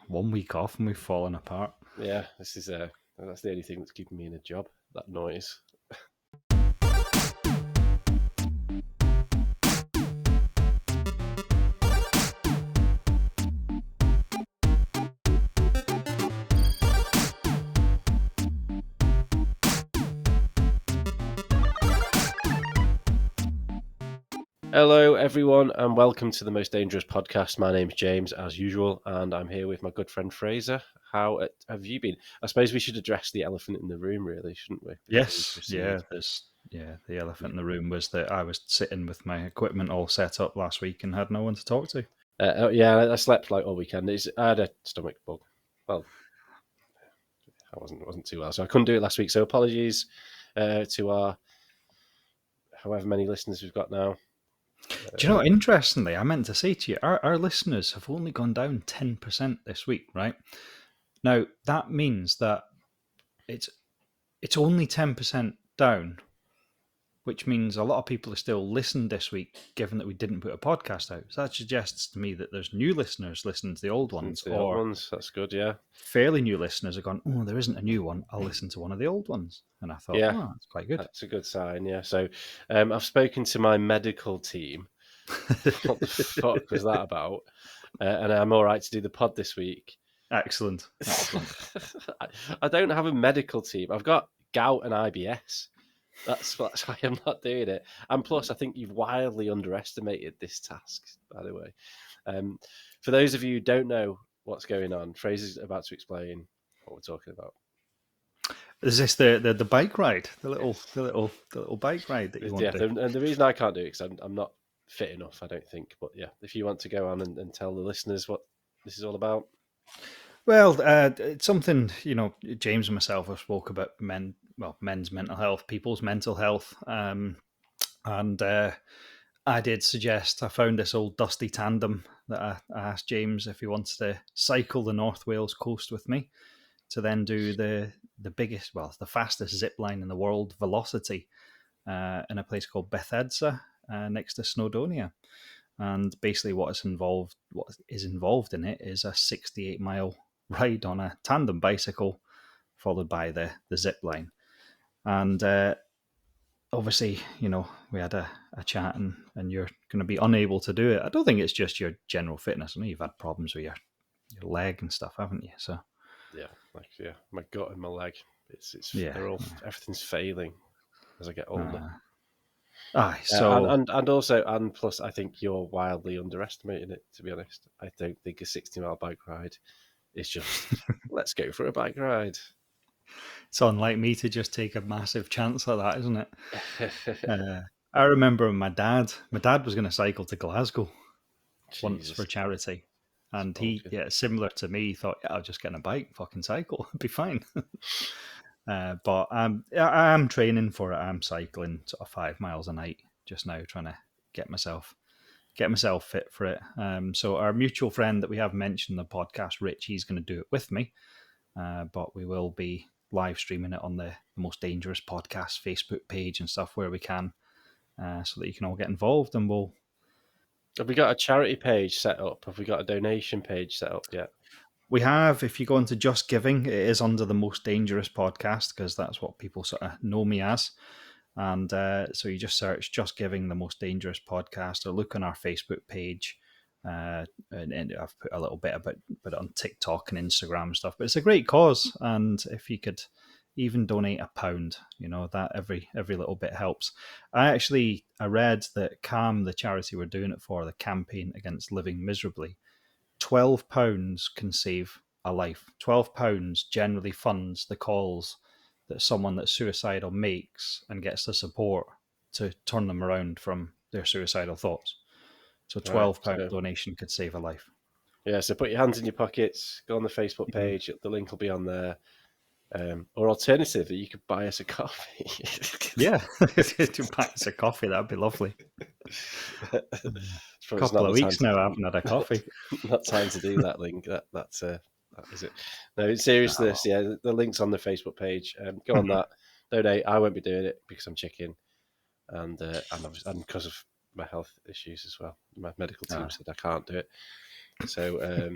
1 week off and we've fallen apart. Yeah, this is that's the only thing that's keeping me in a job. That noise. Hello, everyone, and welcome to the Most Dangerous Podcast. My name's James, as usual, and I'm here with my good friend Fraser. How have you been? I suppose we should address the elephant in the room, really, shouldn't we? Yes, yeah, the elephant in the room was that I was sitting with my equipment all set up last week and had no one to talk to. Yeah, I slept like all weekend. I had a stomach bug. Well, I wasn't too well, so I couldn't do it last week. So apologies to our however many listeners we've got now. Do you know, interestingly, I meant to say to you, our listeners have only gone down 10% this week, right? Now, that means that it's only 10% down, which means a lot of people are still listening this week, given that we didn't put a podcast out. So that suggests to me that there's new listeners listening to the old ones, That's good, yeah. Fairly new listeners are going, oh, there isn't a new one. I'll listen to one of the old ones. And I thought, Yeah, that's quite good. That's a good sign, yeah. So I've spoken to my medical team. What the fuck was that about? And I'm all right to do the pod this week. Excellent. I don't have a medical team. I've got gout and IBS. That's why I'm not doing it. And plus, I think you've wildly underestimated this task, by the way. For those of you who don't know what's going on, Fraser's about to explain what we're talking about. Is this the bike ride? The little bike ride that you want to do? And the reason I can't do it is because I'm not fit enough, I don't think. But yeah, if you want to go on and tell the listeners what this is all about. Well, it's something, James and myself have spoke about men's mental health, people's mental health. And I did suggest, I found this old dusty tandem that I asked James if he wants to cycle the North Wales coast with me to then do the fastest zip line in the world, Velocity, in a place called Bethesda, next to Snowdonia. And basically what is involved in it is a 68-mile ride on a tandem bicycle, followed by the zip line. And obviously, we had a chat, and you're going to be unable to do it. I don't think it's just your general fitness. I know you've had problems with your leg and stuff, haven't you? So my gut and my leg. Everything's failing as I get older. And plus, I think you're wildly underestimating it. To be honest, I don't think a 60-mile bike ride is just let's go for a bike ride. It's unlike me to just take a massive chance like that, isn't it? I remember my dad was going to cycle to Glasgow once for charity. And he, similar to me, thought, I'll just get on a bike, fucking cycle, it'll be fine. But I'm training for it. I'm cycling sort of 5 miles a night just now, trying to get myself fit for it. So our mutual friend that we have mentioned in the podcast, Rich, he's going to do it with me. But we will be live streaming it on the Most Dangerous Podcast Facebook page and stuff where we can, so that you can all get involved. And have we got a charity page set up? Have we got a donation page set up yet? We have. If you go into Just Giving, it is under the Most Dangerous Podcast, because that's what people sort of know me as. And so you just search Just Giving, the Most Dangerous Podcast, or look on our Facebook page. And I've put a little bit about it on TikTok and Instagram and stuff. But it's a great cause, and if you could even donate £1, that every little bit helps. I read that CAM, the charity we're doing it for, the Campaign Against Living Miserably, £12 can save a life. £12 generally funds the calls that someone that's suicidal makes and gets the support to turn them around from their suicidal thoughts. So £12 donation could save a life. Yeah, so put your hands in your pockets, go on the Facebook page, the link will be on there. Or alternatively, you could buy us a coffee. Yeah, to buy us a coffee, that'd be lovely. A couple of weeks now, I haven't had a coffee. Not time to do that link. That is it. No, seriously, yeah, the link's on the Facebook page. Go on that. Donate. I won't be doing it because I'm chicken, and because of my health issues as well. My medical team said I can't do it. So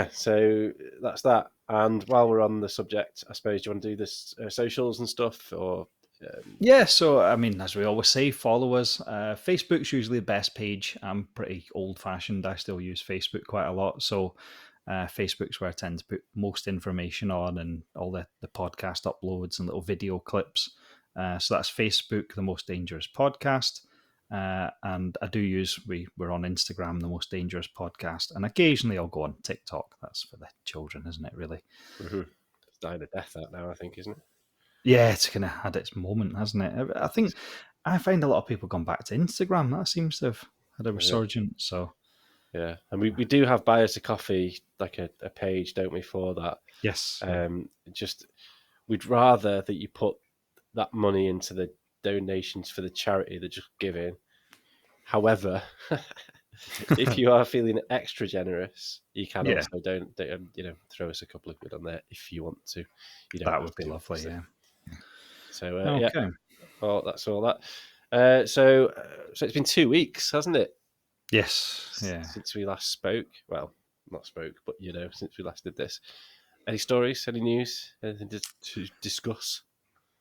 so that's that. And while we're on the subject, I suppose you want to do this socials and stuff, or Yeah, so I mean, as we always say, follow us. Facebook's usually the best page. I'm pretty old fashioned. I still use Facebook quite a lot. So Facebook's where I tend to put most information on and all the podcast uploads and little video clips. So that's Facebook, The Most Dangerous Podcast. And I do use, we're on Instagram, The Most Dangerous Podcast. And occasionally I'll go on TikTok. That's for the children, isn't it, really? it's dying a death out now, I think, isn't it? Yeah, it's kind of had its moment, hasn't it? I think I find a lot of people gone back to Instagram. That seems to have had a resurgence. So yeah, and we do have Buy Us a Coffee, like a page, don't we, for that? yes, Just we'd rather that you put that money into the donations for the charity that just give in. However, if you are feeling extra generous, you can yeah, also don't throw us a couple of quid on there if you want to. You don't that have would be to, lovely. obviously. Yeah. So Okay. well, that's all that. So it's been 2 weeks, hasn't it? Yes. Yeah. Since we last spoke. Well, not spoke, but since we last did this. Any stories? Any news? Anything to discuss?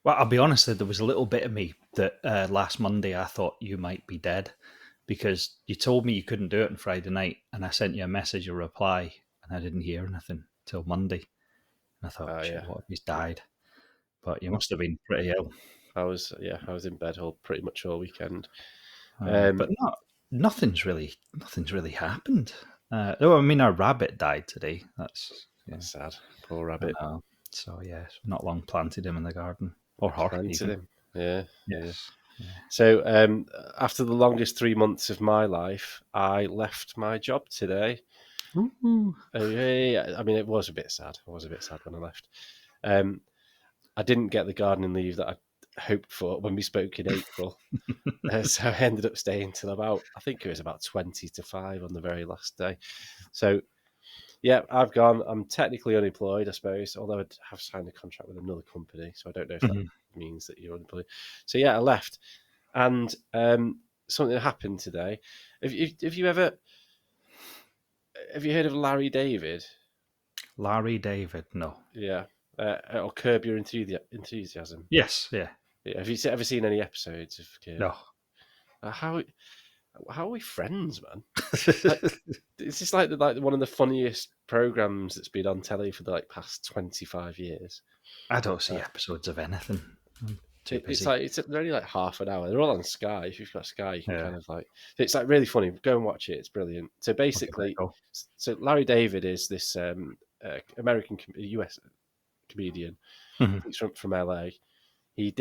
Well, I'll be honest. There was a little bit of me that last Monday I thought you might be dead because you told me you couldn't do it on Friday night, and I sent you a message, a reply, and I didn't hear anything till Monday. And I thought, shit, what if he's died? But you must have been pretty ill. I was in bed pretty much all weekend. But nothing's really happened. I mean, our rabbit died today. That's sad. Poor rabbit. So yeah, not long planted him in the garden, or her Planted even. him. Yeah. Yes. Yeah. So after the longest 3 months of my life, I left my job today. Ooh. I mean, it was a bit sad. I was a bit sad when I left. I didn't get the gardening leave that I hoped for when we spoke in April. So I ended up staying till I think it was about 20 to 5 on the very last day. So, yeah, I've gone. I'm technically unemployed, I suppose, although I have signed a contract with another company. So I don't know if that means that you're unemployed. So, yeah, I left. And something happened today. Have you heard of Larry David? Larry David, no. Yeah. Or Curb Your Enthusiasm. Yes, yeah. Have you ever seen any episodes of Curb? No. How are we friends, man? It's just like one of the funniest programs that's been on telly for the past 25 years. I don't see episodes of anything. I'm too busy. It's only like half an hour. They're all on Sky. If you've got Sky, you can kind of it's like really funny. Go and watch it. It's brilliant. So basically, so Larry David is this American US comedian. He's from LA. He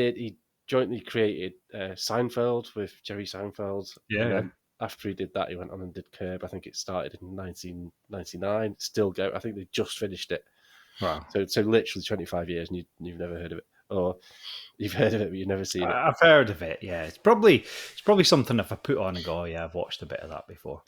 jointly created Seinfeld with Jerry Seinfeld. Yeah. And then after he did that, he went on and did Curb. I think it started in 1999. Still go. I think they just finished it. Wow. So literally 25 years, and you've never heard of it, or you've heard of it, but you've never seen it. I've heard of it. Yeah, it's probably something if I put on and go, oh, yeah, I've watched a bit of that before.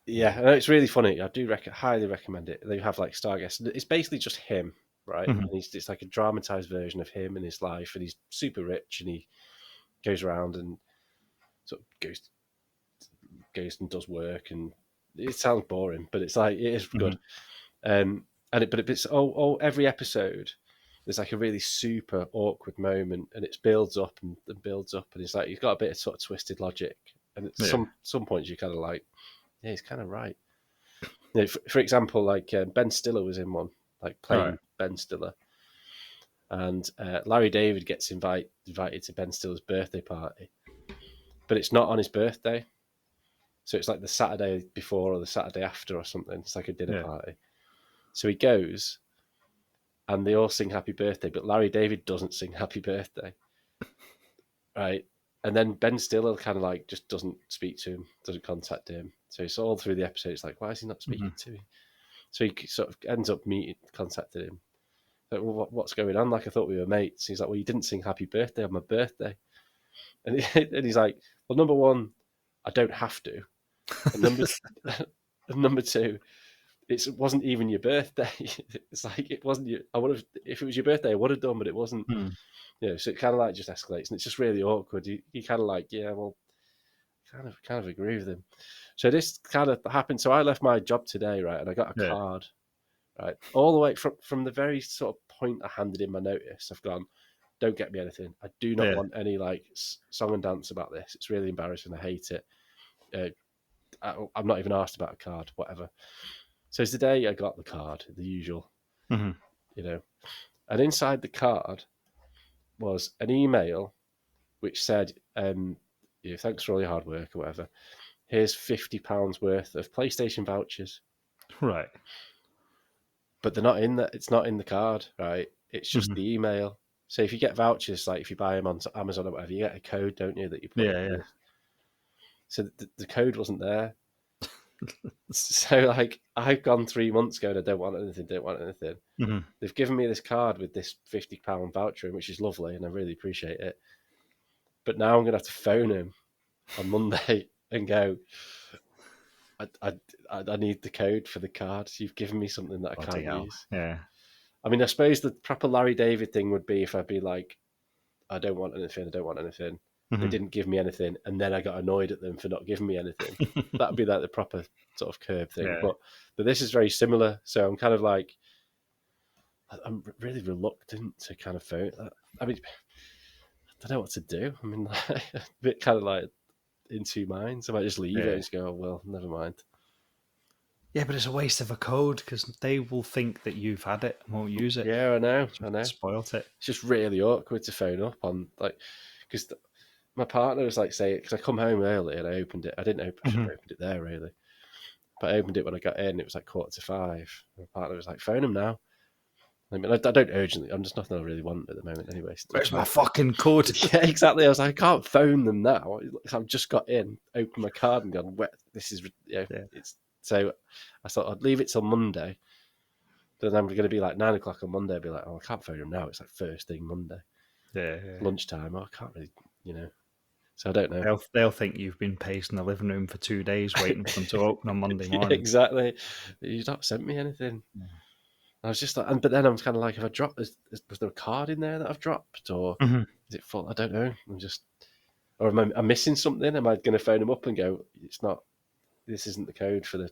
Yeah, and it's really funny. I do highly recommend it. They have star guests. It's basically just him, right? And it's like a dramatized version of him and his life, and he's super rich, and he goes around and sort of goes and does work, and it sounds boring, but it's it is good. But it's every episode there's a really super awkward moment, and it builds up and builds up, and it's he's got a bit of sort of twisted logic, and at some points you're kind of yeah, he's kind of right. For example, Ben Stiller was in one, playing Ben Stiller, and Larry David gets invited to Ben Stiller's birthday party, but it's not on his birthday, so it's the Saturday before or the Saturday after or something. It's a dinner party, so he goes, and they all sing Happy Birthday, but Larry David doesn't sing Happy Birthday, right? And then Ben Stiller kind of just doesn't speak to him, doesn't contact him. So it's all through the episode. It's why is he not speaking to him? So he sort of ends up contacting him. Well, what's going on? I thought we were mates. He's well, you didn't sing Happy Birthday on my birthday. And he's well, number one, I don't have to. And number two, it wasn't even your birthday. It's it wasn't your. I would have, if it was your birthday, I would have done, but it wasn't. So it kind of just escalates, and it's just really awkward. You kind of yeah, well, kind of agree with him. So this kind of happened. So I left my job today, right, and I got a Yeah. card, right, all the way from the very sort of point I handed in my notice. I've gone, don't get me anything. I do not Yeah. want any like song and dance about this. It's really embarrassing. I hate it. I'm not even asked about a card, whatever. So it's the day I got the card, the usual, Mm-hmm. you know, and inside the card was an email which said, thanks for all your hard work or whatever. Here's £50 worth of PlayStation vouchers. Right. But they're not in that. It's not in the card, right? It's just Mm-hmm. the email. So if you get vouchers, like if you buy them on Amazon or whatever, you get a code, don't you, that you put Yeah. in? Yeah. So the code wasn't there. So like I've gone 3 months ago and I don't want anything. Mm-hmm. They've given me this card with this £50 voucher, which is lovely, and I really appreciate it. But now I'm gonna have to phone him on Monday and go, I need the code for the card. You've given me something that I Bloody can't hell. use. Yeah. I mean, I suppose the proper Larry David thing would be if I'd be like, I don't want anything. They Mm-hmm. didn't give me anything, and then I got annoyed at them for not giving me anything. That'd be like the proper sort of curb thing. Yeah. But this is very similar. So I'm kind of like, I'm really reluctant to kind of phone. I mean, I don't know what to do. I mean, like, a bit kind of like in two minds. I might just leave it Yeah. and just go, oh, well, never mind. Yeah, but it's a waste of a code because they will think that you've had it and won't use it. Yeah, I know. Spoilt it. It's just really awkward to phone up on, like, because my partner was like, say, because I come home early and I opened it. I didn't open. I should have opened it there really, but I opened it when I got in. It was like 5:45. My partner was like, phone him now. I mean, I don't urgently. I'm just nothing I really want at the moment, anyway. Where's my fucking code? Yeah, exactly. I was like, I can't phone them now. I've just got in, opened my card, and gone. This is, Yeah. It's so. I thought I'd leave it till Monday. Then I'm going to be like 9 o'clock on Monday. I'd be like, oh, I can't phone him now. It's like first thing Monday, Yeah. lunchtime. Oh, I can't really, So I don't know. They'll think you've been pacing the living room for 2 days waiting for them to open on Monday Yeah, morning. exactly. You've not sent me anything. Yeah. I was just like, but then I'm kind of like, if I dropped, was there a card in there that I've dropped, or is it full? I don't know. Or am I missing something? Am I going to phone them up and go, it's not, this isn't the code for the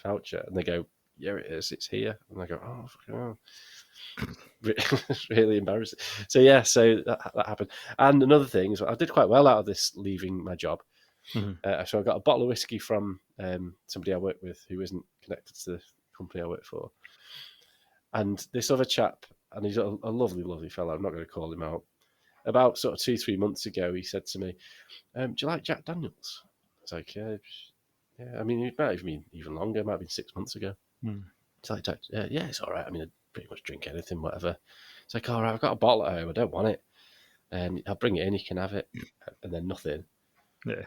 voucher? And they go, yeah, it is. It's here. And I go, oh, fucking hell. Really embarrassing. So yeah, that happened. And another thing is, I did quite well out of this leaving my job. So I got a bottle of whiskey from somebody I work with who isn't connected to the company I work for. And this other chap, and he's a lovely, lovely fellow, I'm not going to call him out. About sort of 2-3 months ago, he said to me, do you like Jack Daniels? I was like, yeah. I mean, it might have been even longer. It might have been 6 months ago. It's like, yeah, it's all right. I mean, I pretty much drink anything, whatever. It's like, all right, I've got a bottle at home. I don't want it. I'll bring it in. You can have it. And then nothing. Yeah.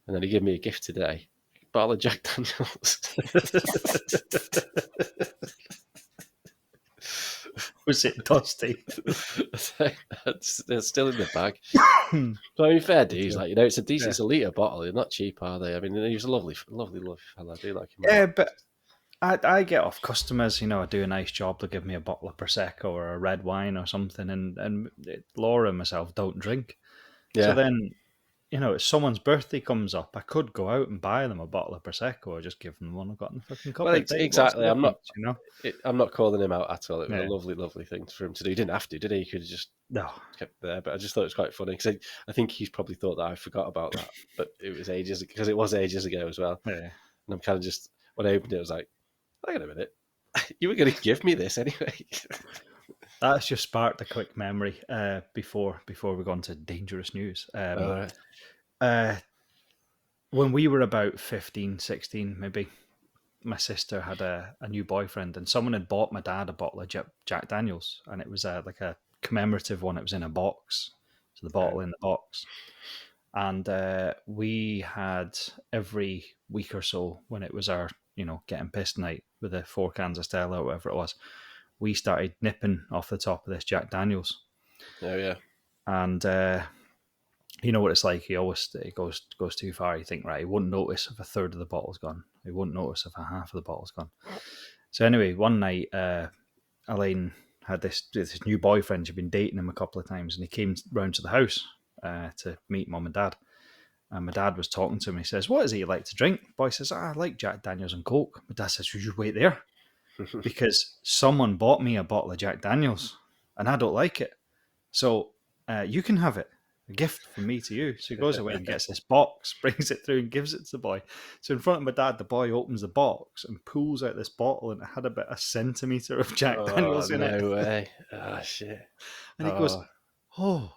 And then he gave me a gift today. A bottle of Jack Daniels. Was it dusty? They're still in the bag. So I mean, fair dues, like, it's a decent, it's a litre bottle. They're not cheap, are they? I mean, he was a lovely, lovely, lovely fella. I do like him. Yeah, but I get off customers. I do a nice job. They'll give me a bottle of prosecco or a red wine or something, and Laura and myself don't drink. Yeah. So then, if someone's birthday comes up, I could go out and buy them a bottle of prosecco or just give them one I've got in the fucking cupboard. Well, exactly. I'm not, difference, I'm not calling him out at all. It was a lovely, lovely thing for him to do. He didn't have to, did he? He could have just kept it there. But I just thought it was quite funny because I think he's probably thought that I forgot about that. But it was ages ago as well. Yeah. And I'm kind of just, when I opened it, I was like, hang on a minute. You were going to give me this anyway. That's just sparked a quick memory before we go on to dangerous news. All right. When we were about 15, 16, maybe, my sister had a new boyfriend, and someone had bought my dad a bottle of Jack Daniels, and it was like a commemorative one. It was in a box, so the bottle in the box. And we had every week or so, when it was our getting pissed night with the 4 cans of Stella or whatever it was, we started nipping off the top of this Jack Daniels. Oh yeah. And you know what it's like. It goes too far. You think, right, he wouldn't notice if a third of the bottle's gone. He wouldn't notice if a half of the bottle's gone. So anyway, one night, Elaine had this new boyfriend. She'd been dating him a couple of times, and he came round to the house to meet mum and dad. And my dad was talking to him. He says, "What is it you like to drink?" The boy says, "I like Jack Daniels and Coke." My dad says, "You should wait there because someone bought me a bottle of Jack Daniels and I don't like it. So you can have it. A gift from me to you." So he goes away and gets this box, brings it through and gives it to the boy. So in front of my dad, the boy opens the box and pulls out this bottle, and it had about a centimetre of Jack Daniels in it. No way. Oh, shit. And he goes, "Oh,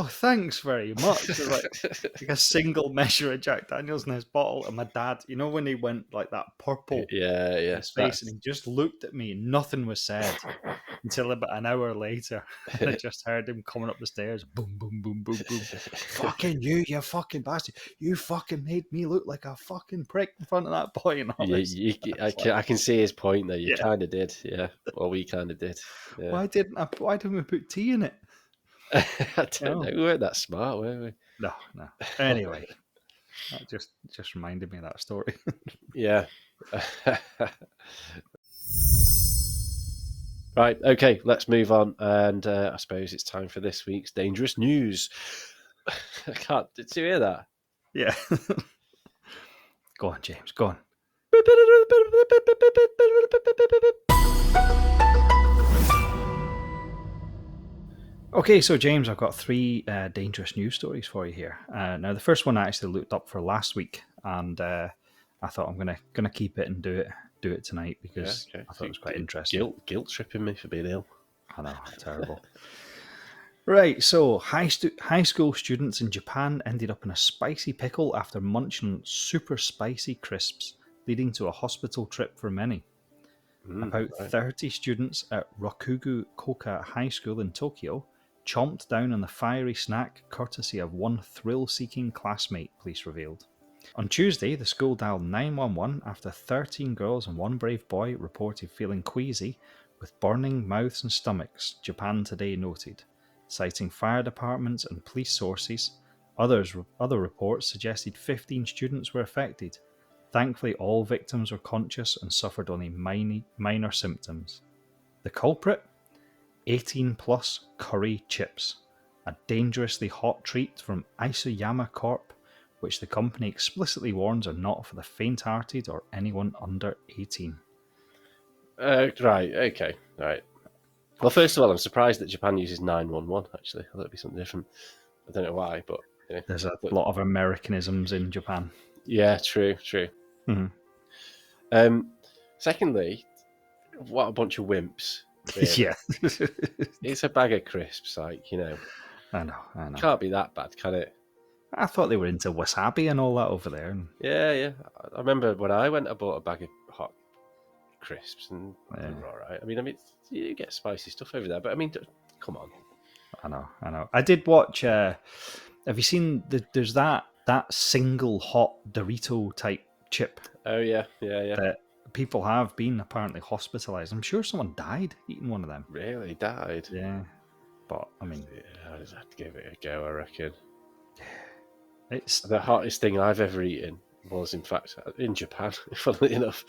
thanks very much." There's like a single measure of Jack Daniels in his bottle. And my dad, you know, when he went like that purple Yeah, in his face, and he just looked at me and nothing was said until about an hour later. And I just heard him coming up the stairs. Boom, boom, boom, boom, boom. "Fucking you fucking bastard. You fucking made me look like a fucking prick in front of that boy." And all this. I can see his point there. You Yeah. kind of did, yeah. Well, we kind of did. Yeah. Why didn't we put tea in it? I don't know. We weren't that smart, were we? No. Anyway, that just reminded me of that story. Yeah. Right, okay, let's move on. And I suppose it's time for this week's dangerous news. I can't. Did you hear that? Yeah. Go on, James. Go on. Okay, so James, I've got 3 dangerous news stories for you here. Now, the first one I actually looked up for last week, and I thought I'm gonna keep it and do it tonight because I thought it was quite interesting. Guilt tripping me for being ill. I know, terrible. Right, so high school students in Japan ended up in a spicy pickle after munching super spicy crisps, leading to a hospital trip for many. About 30 students at Rokugu Koka High School in Tokyo chomped down on the fiery snack courtesy of one thrill-seeking classmate, police revealed. On Tuesday, the school dialed 911 after 13 girls and one brave boy reported feeling queasy with burning mouths and stomachs, Japan Today noted. Citing fire departments and police sources, other reports suggested 15 students were affected. Thankfully, all victims were conscious and suffered only minor symptoms. The culprit? 18-plus curry chips, a dangerously hot treat from Isuyama Corp, which the company explicitly warns are not for the faint-hearted or anyone under 18. Right, okay, right. Well, first of all, I'm surprised that Japan uses 911, actually. I thought it'd be something different. I don't know why, but... Yeah. There's a lot of Americanisms in Japan. Yeah, true. Mm-hmm. Secondly, what a bunch of wimps. Really. Yeah. It's a bag of crisps, like, you know. I know. Can't be that bad, can it? I thought they were into wasabi and all that over there. Yeah. I remember when I went, I bought a bag of hot crisps, and they were all right. I mean, you get spicy stuff over there, but I mean, come on. I know. I did watch. Have you seen? There's that single hot Dorito type chip. Oh yeah. That people have been apparently hospitalized. I'm sure someone died eating one of them. Really died? Yeah, but I mean, I just have to give it a go. I reckon. It's the hottest thing I've ever eaten was, in fact, in Japan, funnily enough.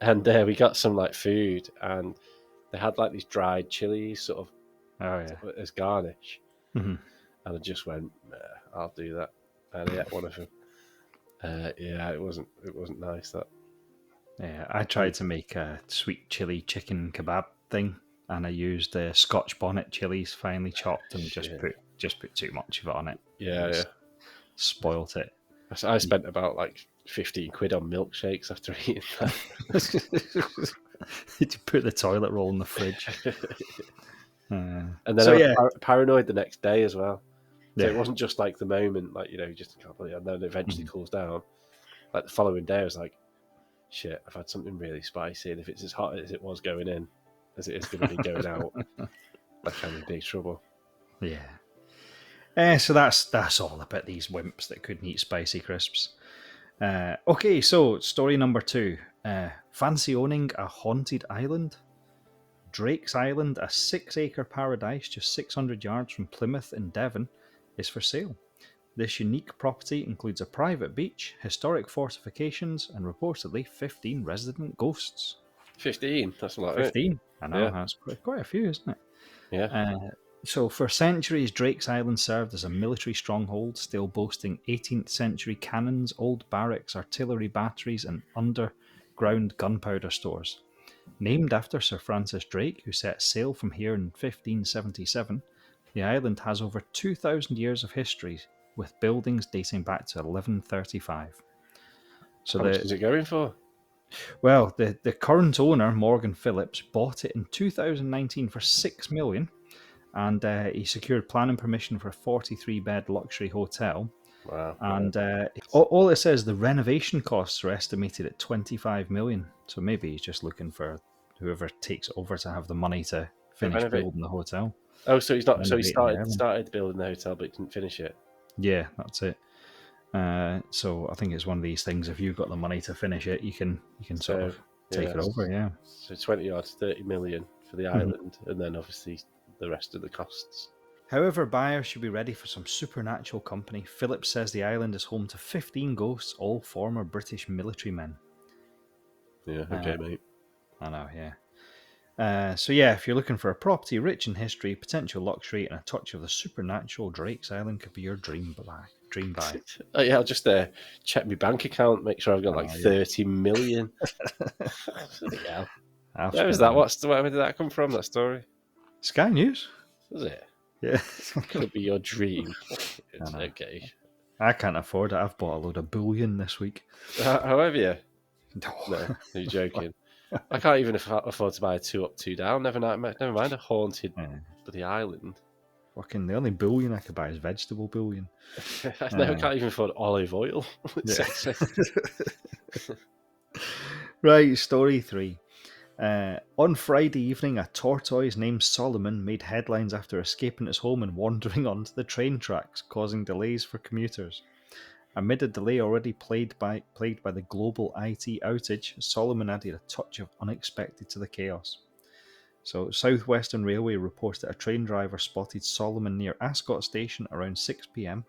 And we got some like food, and they had like these dried chilies, sort of, as garnish. Mm-hmm. And I just went, I'll do that, and I ate one of them. Yeah, it wasn't nice, that. Yeah, I tried to make a sweet chili chicken kebab thing, and I used Scotch bonnet chilies finely chopped, and just put too much of it on it. Yeah. Spoilt it. I spent about like 15 quid on milkshakes after eating that. Did you put the toilet roll in the fridge? And then I was paranoid the next day as well. So it wasn't just like the moment, like, you know, just a couple, and then it eventually cools down. Like the following day, I was like, shit, I've had something really spicy, and if it's as hot as it was going in, as it is going to be going out, like I'm in big trouble. Yeah. So that's all about these wimps that couldn't eat spicy crisps. Okay, so story number 2. Fancy owning a haunted island? Drake's Island, a 6-acre paradise just 600 yards from Plymouth in Devon, is for sale. This unique property includes a private beach, historic fortifications, and reportedly 15 resident ghosts. 15? That's a lot. 15? I know, that's quite a few, isn't it? Yeah. So, for centuries, Drake's Island served as a military stronghold, still boasting 18th century cannons, old barracks, artillery batteries, and underground gunpowder stores. Named after Sir Francis Drake, who set sail from here in 1577, the island has over 2,000 years of history, with buildings dating back to 1135. So, How much is it going for? the current owner, Morgan Phillips, bought it in 2019 for $6 million, and he secured planning permission for a 43-bed luxury hotel. Wow. And all it says, the renovation costs are estimated at 25 million. So maybe he's just looking for whoever takes over to have the money to finish Renovate. building the hotel. Oh, so he's not. So he Renovating the island. started building the hotel, but he didn't finish it. Yeah, that's it. So I think it's one of these things. If you've got the money to finish it, you can sort of take it over. Yeah. So 20 or 30 million for the island, and then obviously the rest of the costs. However, buyers should be ready for some supernatural company. Phillips says the island is home to 15 ghosts, all former British military men. Yeah. Okay, mate. I know. Yeah. So yeah, if you're looking for a property rich in history, potential luxury, and a touch of the supernatural, Drake's Island could be your dream buy. Oh yeah, I'll just check my bank account, make sure I've got 30 million. Yeah. Where was that? Where did that come from? That story? Sky News. Was it? Yeah. Could be your dream. Okay. I can't afford it. I've bought a load of bullion this week. How have you? No, you're joking. I can't even afford to buy a 2 up, 2 down. Never mind a haunted bloody island. Fucking the only bullion I could buy is vegetable bullion. I can't even afford olive oil. Right, story 3. On Friday evening, a tortoise named Solomon made headlines after escaping its home and wandering onto the train tracks, causing delays for commuters. Amid a delay already plagued by the global IT outage, Solomon added a touch of unexpected to the chaos. So, Southwestern Railway reports that a train driver spotted Solomon near Ascot Station around 6 p.m.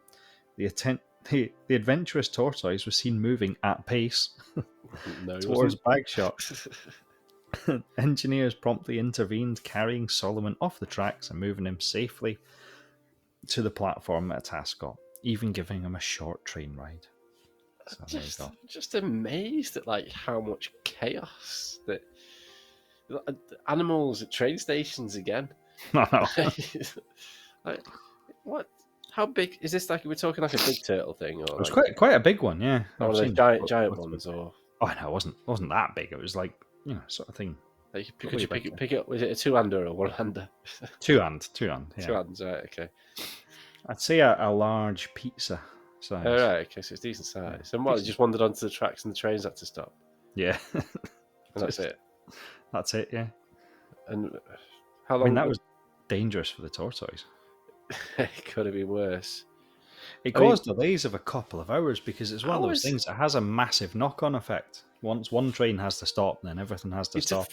The adventurous tortoise was seen moving at pace towards Bagshot. Engineers promptly intervened, carrying Solomon off the tracks and moving him safely to the platform at Ascot, even giving him a short train ride. So just amazed at how much chaos that animals at train stations again. What? How big is this? We're talking a big turtle thing, or it was quite a big one, yeah. One of those giant ones, or no, it wasn't that big. It was sort of thing. Could you pick it up? Was it a 2-hander or 1-hander? Two-hand. Yeah. 2 hands, right? Okay. I'd say a large pizza size. Oh, right, okay, so it's decent size. And what? They just wandered onto the tracks and the trains had to stop. Yeah. And that's it. That's it, yeah. And how long? that was dangerous for the tortoise. It could have been worse. It caused delays of a couple of hours because it's one of those things that has a massive knock-on effect. Once one train has to stop, then everything has to stop.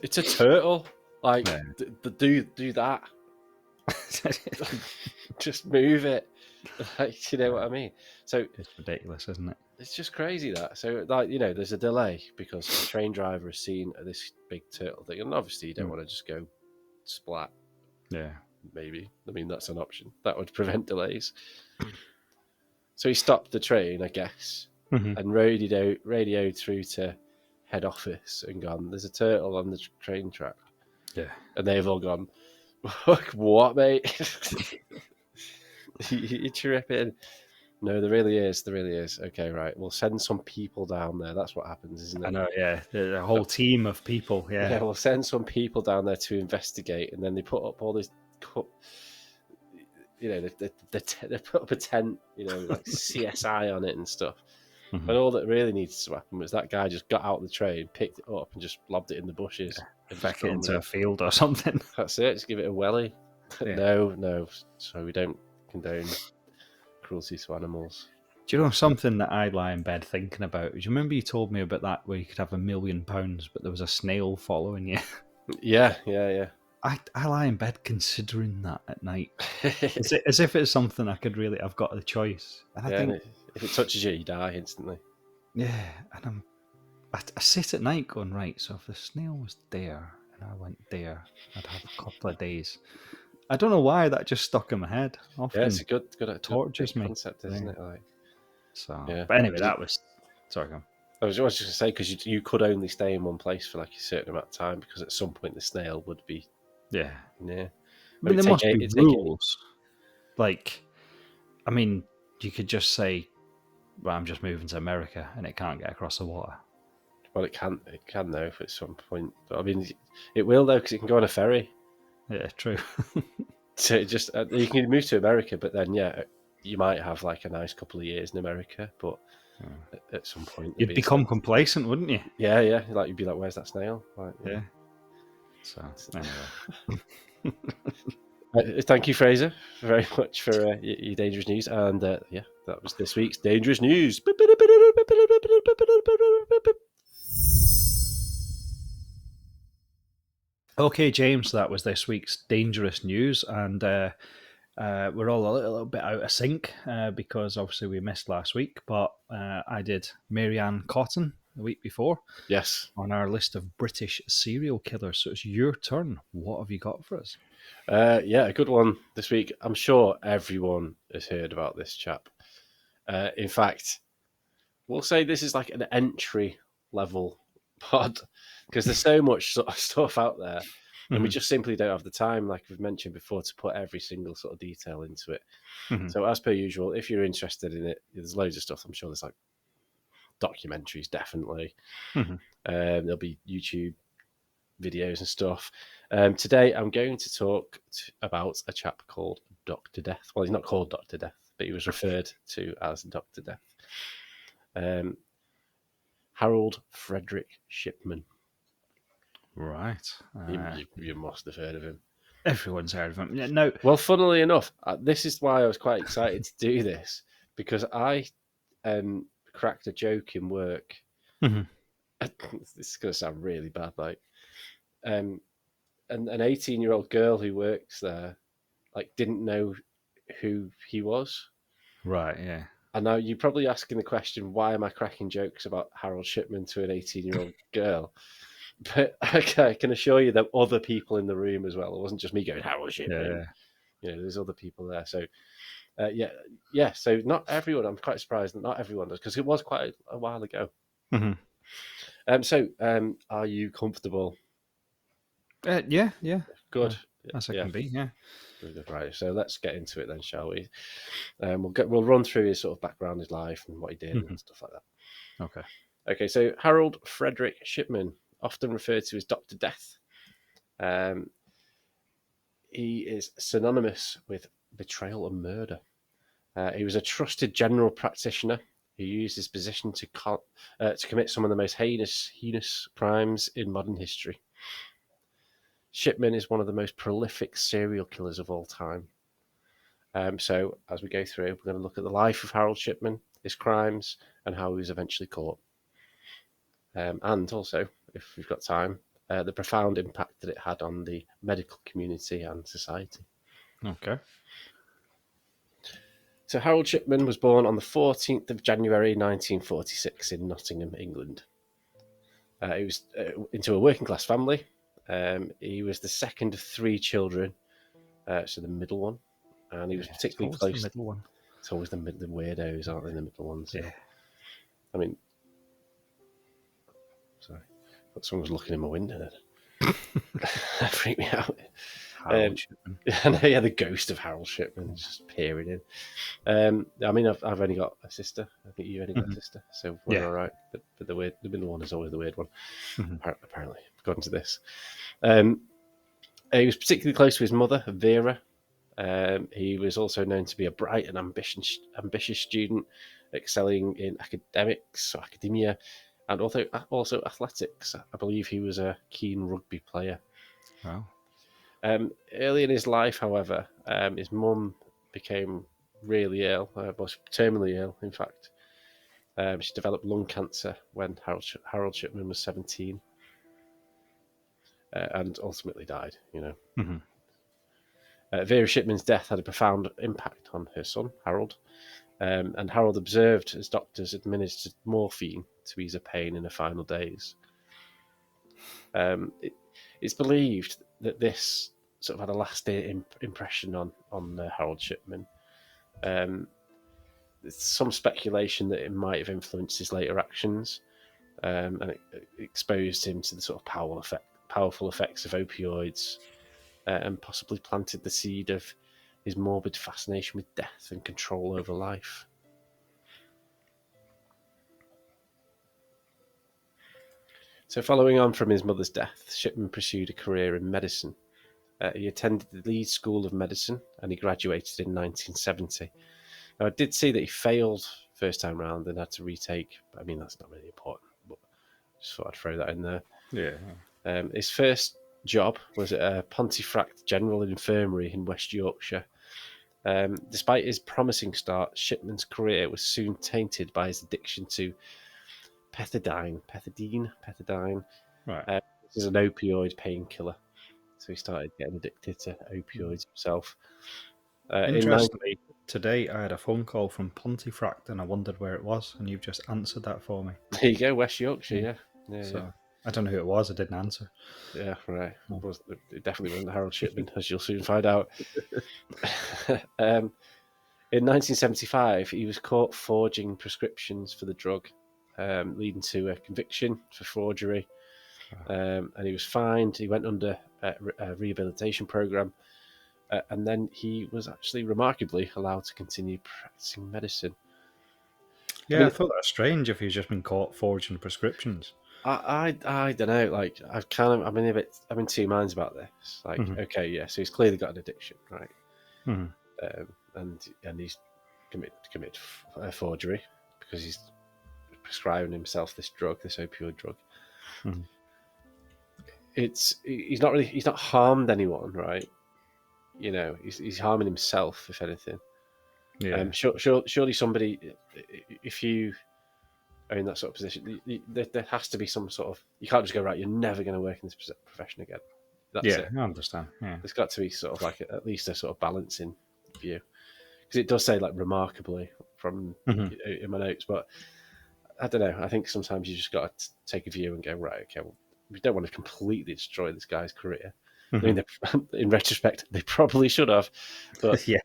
It's a turtle. Do that. Just move it. You know what I mean? So it's ridiculous, isn't it? It's just crazy that. So there's a delay because the train driver has seen this big turtle thing, and obviously you don't want to just go splat. Yeah. Maybe. I mean, that's an option. That would prevent delays. So he stopped the train, I guess, and radioed through to head office and gone, there's a turtle on the train track. Yeah. And they've all gone, what, mate? You're tripping. No, there really is. Okay, right. We'll send some people down there. That's what happens, isn't it? I know, yeah. A whole team of people, yeah. Yeah, we'll send some people down there to investigate, and then they put up all this... they put up a tent, like CSI on it and stuff. And all that really needs to happen was that guy just got out of the train, picked it up, and just lobbed it in the bushes. And feck it into a field or something. That's it. Just give it a welly. Yeah. No. So we don't condone cruelty to animals. Do you know something that I lie in bed thinking about? Do you remember you told me about that where you could have £1 million, but there was a snail following you? Yeah. I lie in bed considering that at night, as if it's something I could really. I've got the choice, and I think if it touches you, you die instantly. Yeah, and I sit at night going, right. So if the snail was there and I went there, I'd have a couple of days. I don't know why that just stuck in my head. Yeah, it's Often a good tortures me. concept, isn't it? Like, So, yeah. but anyway, that was sorry. Go on. I was just going to say, because you could only stay in one place for like a certain amount of time, because at some point the snail would be Yeah, near. I mean, there must be It'd take rules. Like, I mean, you could just say, "Well, I'm just moving to America," and it can't get across the water. Well, it can though, at some point. But I mean, it will though, because it can go on a ferry. Yeah, true. So it just you can move to America, but then you might have like a nice couple of years in America, but at some point You'd become complacent, wouldn't you? yeah, like you'd be like, "Where's that snail?" Like, Yeah. So anyway. Thank you, Fraser, very much for your dangerous news, and yeah, that was this week's dangerous news. Okay, James, that was this week's dangerous news, and we're all a little bit out of sync because obviously we missed last week, but I did Marianne Cotton the week before Yes. on our list of British serial killers. So it's your turn. What have you got for us? Yeah, a good one this week. I'm sure everyone has heard about this chap. In fact, we'll say this is like an entry level pod because there's so much sort of stuff out there, and we just simply don't have the time, like we've mentioned before, to put every single sort of detail into it. So, as per usual, if you're interested in it, there's loads of stuff. I'm sure there's like documentaries, definitely. There'll be YouTube videos and stuff. Today, I'm going to talk about a chap called Dr. Death. Well, he's not called Dr. Death, but he was referred to as Dr. Death. Harold Frederick Shipman. Right. You must have heard of him. Everyone's heard of him. No. Well, funnily enough, this is why I was quite excited to do this, because I cracked a joke in work. This is going to sound really bad, like, and an 18-year-old girl who works there, like, didn't know who he was. Right, yeah. And now you're probably asking the question, why am I cracking jokes about Harold Shipman to an 18-year-old girl? But okay, I can assure you there were other people in the room as well. It wasn't just me going, Harold Shipman. Yeah. There's other people there. So, yeah. So not everyone. I'm quite surprised that not everyone does, because it was quite a while ago. Are you comfortable? Yeah. Good. As I can be, yeah. Good. Right. So let's get into it then, shall we? We'll run through his sort of background, his life, and what he did, and stuff like that. Okay. So Harold Frederick Shipman, often referred to as Dr. Death. He is synonymous with betrayal and murder. He was a trusted general practitioner who used his position to commit some of the most heinous crimes in modern history. Shipman is one of the most prolific serial killers of all time. So, as we go through, we're going to look at the life of Harold Shipman, his crimes, and how he was eventually caught. And also, if we've got time, the profound impact that it had on the medical community and society. Okay. So Harold Shipman was born on the 14th of January 1946 in Nottingham, England. He was into a working class family. He was the second of three children, so the middle one, and he was particularly close. The middle one. It's always the weirdos, aren't they? The middle ones. Yeah. I mean, sorry, I thought someone was looking in my window. Then. That freaked me out. Harold Shipman. Yeah, the ghost of Harold Shipman just peering in. I mean, I've only got a sister. I think you only got a sister, so we're all right. But the middle one is always the weird one. Apparently, according to this. He was particularly close to his mother, Vera. He was also known to be a bright and ambitious student, excelling in academics or academia, and also athletics. I believe he was a keen rugby player. Wow. Early in his life, however, his mum became really ill, was terminally ill, in fact. She developed lung cancer when Harold Shipman was 17, and ultimately died, Vera Shipman's death had a profound impact on her son, Harold, and Harold observed as doctors administered morphine to ease her pain in her final days. It's believed that this sort of had a lasting impression on Harold Shipman. There's some speculation that it might have influenced his later actions, and it exposed him to the sort of powerful effects of opioids, and possibly planted the seed of his morbid fascination with death and control over life. So, following on from his mother's death, Shipman pursued a career in medicine. He attended the Leeds School of Medicine and he graduated in 1970. Now, I did see that he failed first time round and had to retake. I mean, that's not really important, but just thought I'd throw that in there. Yeah. His first job was at a Pontefract General Infirmary in West Yorkshire. Despite his promising start, Shipman's career was soon tainted by his addiction to pethidine. Right. This is an opioid painkiller. So he started getting addicted to opioids himself. Interestingly, today I had a phone call from Pontefract and I wondered where it was, and you've just answered that for me. There you go, West Yorkshire, yeah. So I don't know who it was. I didn't answer. Yeah, right. It definitely wasn't Harold Shipman, as you'll soon find out. In 1975, he was caught forging prescriptions for the drug, leading to a conviction for forgery. And he was fined. He went under a rehabilitation program. And then he was actually remarkably allowed to continue practicing medicine. Yeah, I thought that was strange if he's just been caught forging prescriptions. I don't know. Like I'm in two minds about this. Like, okay, yeah, so he's clearly got an addiction, right? And he's committed forgery because he's prescribing himself this opioid drug. He's not harmed anyone, right? You know, he's harming himself, if anything. Yeah. Surely somebody, if you are in that sort of position, there has to be some sort of. You can't just go, right, you're never going to work in this profession again. That's it. I understand. Yeah. There's got to be sort of like at least a sort of balancing view, because it does say like remarkably from in my notes, but I don't know. I think sometimes you just got to take a view and go, right, okay, well, we don't want to completely destroy this guy's career. I mean, in retrospect, they probably should have, but Yeah.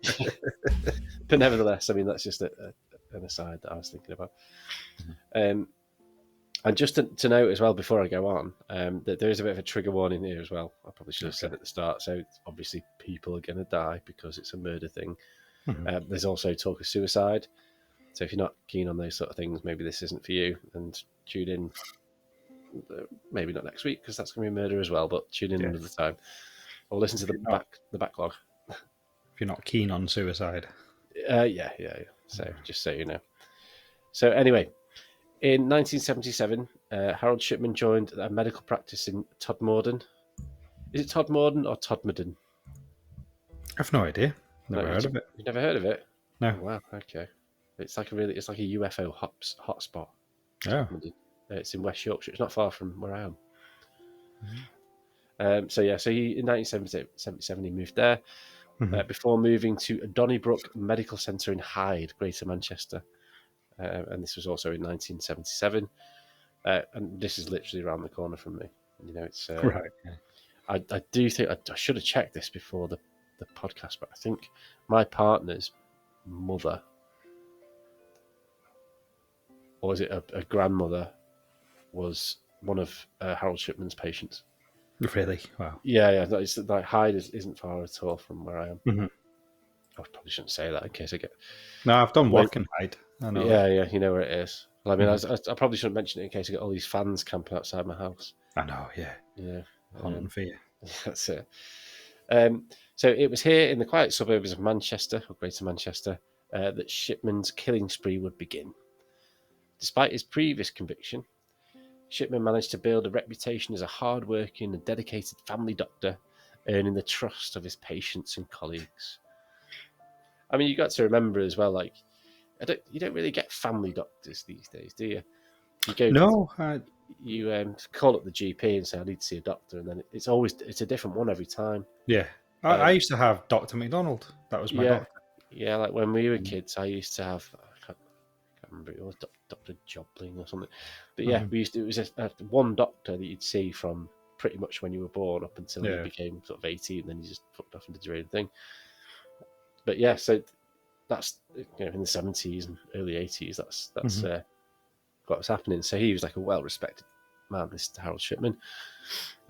but nevertheless, I mean, that's just an aside that I was thinking about. And just to note as well, before I go on, that there is a bit of a trigger warning here as well. I probably should have said at the start. So obviously, people are going to die because it's a murder thing. There's also talk of suicide. So if you're not keen on those sort of things, maybe this isn't for you. And tune in. Maybe not next week because that's going to be murder as well. But tune in another time, or listen to the backlog. If you're not keen on suicide. Yeah. So just so you know. So anyway. In 1977, Harold Shipman joined a medical practice in Todmorden. Is it Todmorden or Todmorden? I've no idea. Never heard of it. You've never heard of it? No. Oh, wow. Okay. It's like a UFO hotspot. Oh. It's in West Yorkshire. It's not far from where I am. So in 1977 he moved there before moving to Donnybrook Medical Centre in Hyde, Greater Manchester. And this was also in 1977, and this is literally around the corner from me. You know, it's right. Yeah. I do think I should have checked this before the podcast, but I think my partner's mother, or is it a grandmother, was one of Harold Shipman's patients. Really? Wow. Yeah. It's like Hyde isn't far at all from where I am. I probably shouldn't say that in case I get. No, I've done work in Hyde. I know. Yeah, you know where it is. Well, I mean, I probably shouldn't mention it in case I get all these fans camping outside my house. I know, yeah. Yeah. Hunting for you. That's it. So it was here in the quiet suburbs of Manchester, or Greater Manchester, that Shipman's killing spree would begin. Despite his previous conviction, Shipman managed to build a reputation as a hard-working and dedicated family doctor, earning the trust of his patients and colleagues. I mean, you got to remember as well, like, you don't really get family doctors these days, do you? You go, you call up the GP and say, I need to see a doctor, and then it's a different one every time. Yeah. I used to have Dr. McDonald. That was my doctor. Yeah, like when we were kids, I used to have, I can't remember, it was Dr. Jobling or something. But yeah, it was one doctor that you'd see from pretty much when you were born up until you Yeah. became sort of 18, and then you just fucked off and did your own thing. But yeah, so that's in the 70s and early 80s. That's what was happening. So he was like a well-respected man, this Harold Shipman.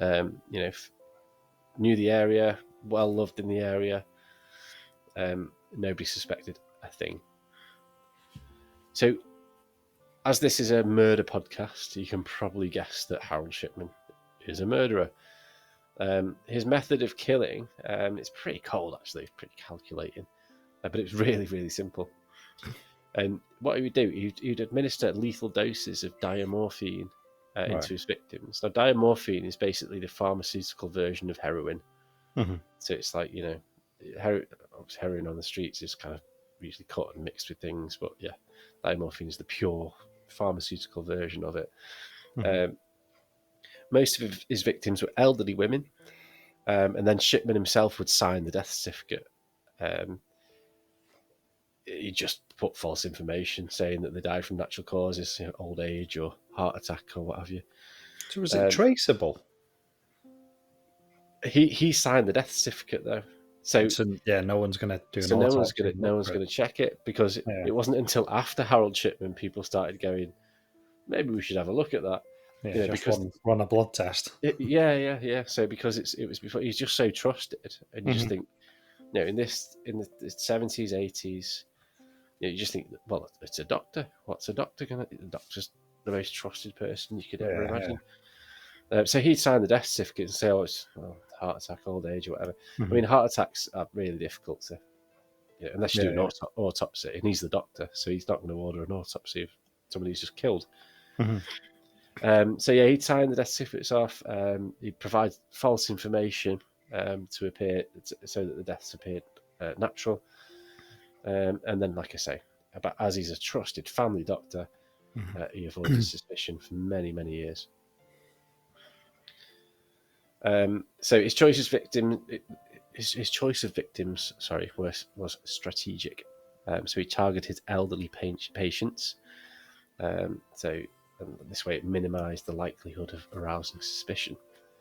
Knew the area, well loved in the area. Nobody suspected a thing. So, as this is a murder podcast, you can probably guess that Harold Shipman is a murderer. His method of killing, it's pretty cold actually, pretty calculating, but it's really, really simple. And what he would do, he'd administer lethal doses of diamorphine into his victims. Now, diamorphine is basically the pharmaceutical version of heroin. Mm-hmm. So it's like, heroin on the streets is kind of usually cut and mixed with things, but yeah, diamorphine is the pure pharmaceutical version of it. Mm-hmm. Most of his victims were elderly women, and then Shipman himself would sign the death certificate. He just put false information saying that they died from natural causes, old age or heart attack or what have you. So was it traceable? He signed the death certificate though, so yeah, no one's going to do an so no one's autopsy. gonna check it, because it wasn't until after Harold Shipman people started going, maybe we should have a look at that. Yeah, just run a blood test. Yeah. So because it was before, he's just so trusted, and you just think, in the 70s, 80s, you just think, well, it's a doctor. What's a doctor gonna? The doctor's the most trusted person you could ever imagine. So he'd sign the death certificate and say, it's heart attack, old age, or whatever. I mean, heart attacks are really difficult to, unless you do an autopsy, and he's the doctor, so he's not going to order an autopsy of somebody who's just killed. So he'd sign the death certificates off. He'd provide false information to appear so that the deaths appeared natural. And then, like I say, as he's a trusted family doctor, he avoided suspicion for many, many years. So his choice of victims, was strategic. So he targeted elderly patients. So this way it minimised the likelihood of arousing suspicion.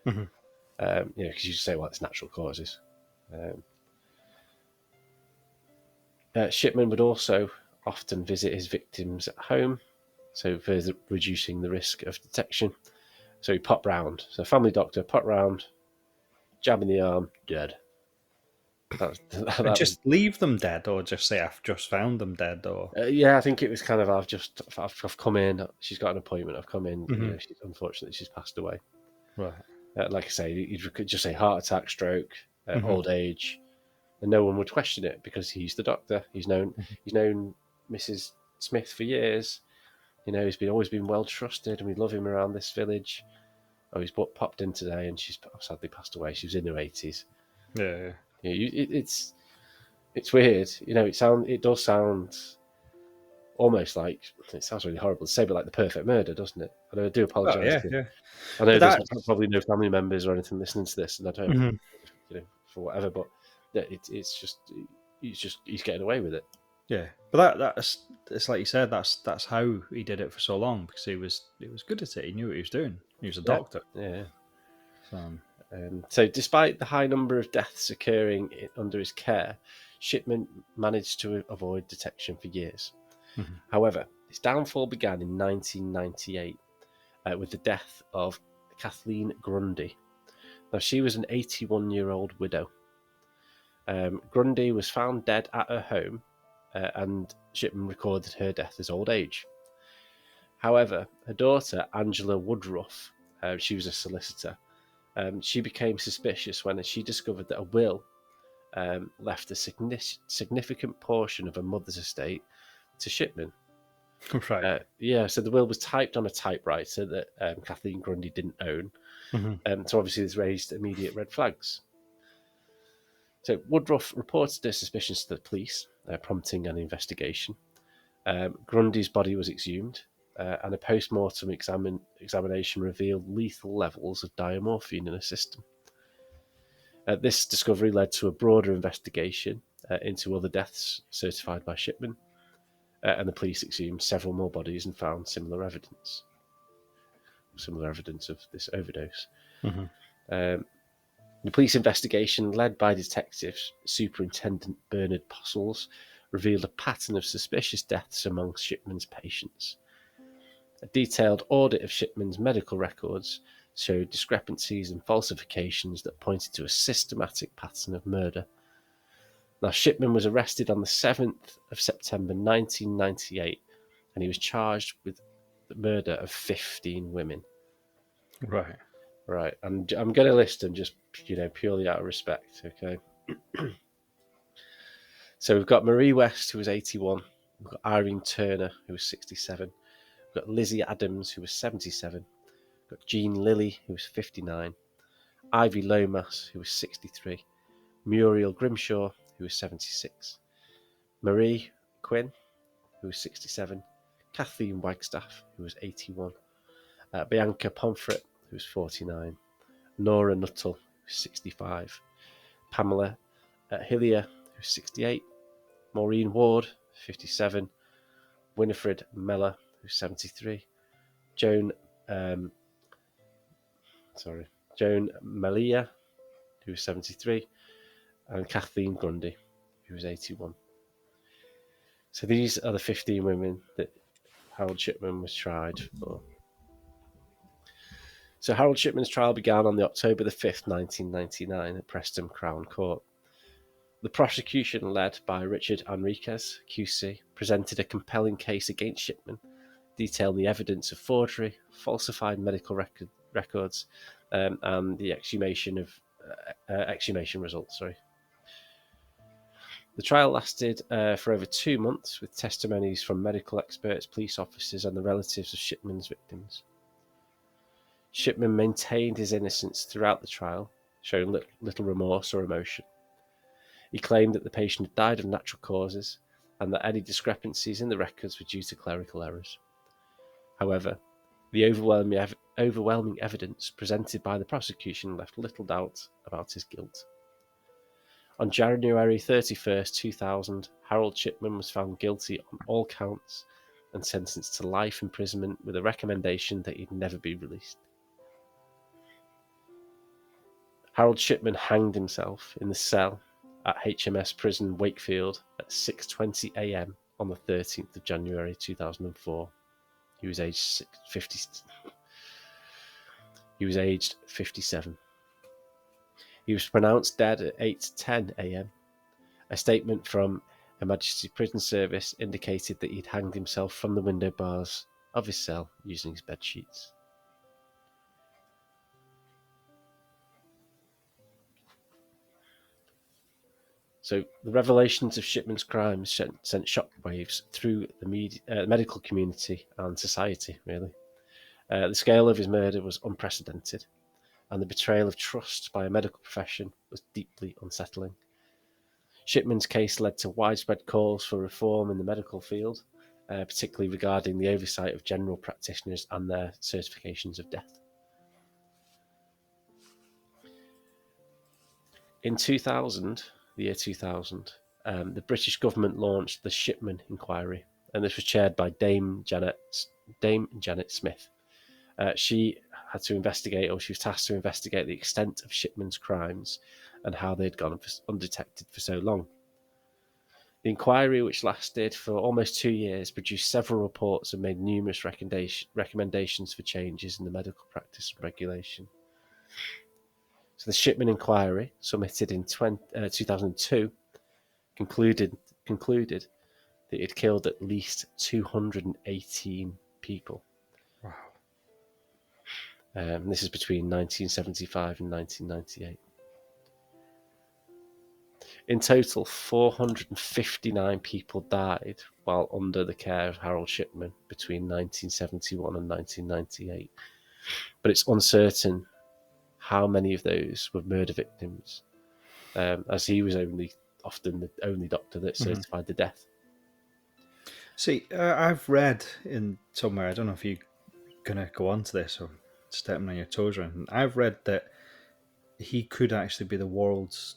Because you say, well, it's natural causes. Shipman would also often visit his victims at home, so further reducing the risk of detection. So he popped round. So family doctor, popped round, jab in the arm, dead. Just leave them dead, or just say I've just found them dead, or I think it was kind of I've come in. She's got an appointment. I've come in. Unfortunately, she's passed away. Right. Like I say, you could just say heart attack, stroke, old age, and no one would question it because he's the doctor. He's known Mrs. Smith for years. He's always been well trusted, and we love him around this village. Oh, he's popped in today, and she's sadly passed away. She was in her 80s. Yeah. It's weird. It does sound almost like, it sounds really horrible to say, but like The Perfect Murder, doesn't it? And I do apologise. I know there's probably no family members or anything listening to this, and I don't, for whatever. But it's just he's getting away with it. Yeah, but that's it's like you said. That's how he did it for so long, because he was good at it. He knew what he was doing. He was a doctor. Yeah. So despite the high number of deaths occurring under his care, Shipman managed to avoid detection for years. However, his downfall began in 1998 with the death of Kathleen Grundy. Now, she was an 81-year-old widow. Grundy was found dead at her home, and Shipman recorded her death as old age. However, her daughter, Angela Woodruff, she was a solicitor. She became suspicious when she discovered that a will left a significant portion of her mother's estate to Shipman. Right. So the will was typed on a typewriter that Kathleen Grundy didn't own. So obviously this raised immediate red flags. So Woodruff reported her suspicions to the police, prompting an investigation. Grundy's body was exhumed, and a post-mortem examination revealed lethal levels of diamorphine in her system. This discovery led to a broader investigation into other deaths certified by Shipman, and the police exhumed several more bodies and found similar evidence of this overdose. Mhm. The police investigation, led by Detective Superintendent Bernard Postles, revealed a pattern of suspicious deaths among Shipman's patients. A detailed audit of Shipman's medical records showed discrepancies and falsifications that pointed to a systematic pattern of murder. Now, Shipman was arrested on the 7th of September 1998, and he was charged with the murder of 15 women. Right. Right, and I'm going to list them just, purely out of respect, okay? So we've got Marie West, who was 81. We've got Irene Turner, who was 67. We've got Lizzie Adams, who was 77. We've got Jean Lilly, who was 59. Ivy Lomas, who was 63. Muriel Grimshaw, who was 76. Marie Quinn, who was 67. Kathleen Wagstaff, who was 81. Bianca Pomfret, who was 49. Nora Nuttall, who was 65. Pamela Hillier, who was 68. Maureen Ward, 57. Winifred Meller, who's 73. Joan Melia, who was 73. And Kathleen Grundy, who was 81. So these are the 15 women that Harold Shipman was tried for. So Harold Shipman's trial began on the October the 5th, 1999 at Preston Crown Court. The prosecution, led by Richard Enriquez, QC, presented a compelling case against Shipman, detailing the evidence of forgery, falsified medical records, and the exhumation results. The trial lasted for over 2 months, with testimonies from medical experts, police officers, and the relatives of Shipman's victims. Shipman maintained his innocence throughout the trial, showing little remorse or emotion. He claimed that the patient had died of natural causes and that any discrepancies in the records were due to clerical errors. However, the overwhelming evidence presented by the prosecution left little doubt about his guilt. On January 31st, 2000, Harold Shipman was found guilty on all counts and sentenced to life imprisonment with a recommendation that he'd never be released. Harold Shipman hanged himself in the cell at HMS Prison Wakefield at 6:20 a.m. on the 13th of January 2004. He was aged 57. He was pronounced dead at 8:10 a.m. A statement from Her Majesty's Prison Service indicated that he'd hanged himself from the window bars of his cell using his bed sheets. So the revelations of Shipman's crimes sent shockwaves through the medical community and society, really. The scale of his murder was unprecedented, and the betrayal of trust by a medical profession was deeply unsettling. Shipman's case led to widespread calls for reform in the medical field, particularly regarding the oversight of general practitioners and their certifications of death. In the year 2000, the British government launched the Shipman Inquiry, and this was chaired by Dame Janet Smith. She had to investigate, or she was tasked to investigate, the extent of Shipman's crimes and how they'd gone undetected for so long. The inquiry, which lasted for almost 2 years, produced several reports and made numerous recommendations for changes in the medical practice and regulation. So the Shipman Inquiry, submitted in 2002, concluded that it killed at least 218 people. Wow. This is between 1975 and 1998. In total, 459 people died while under the care of Harold Shipman between 1971 and 1998. But it's uncertain how many of those were murder victims, as he was often the only doctor that certified the death. See, I've read in somewhere, I don't know if you're going to go on to this or stepping on your toes or anything, I've read that he could actually be the world's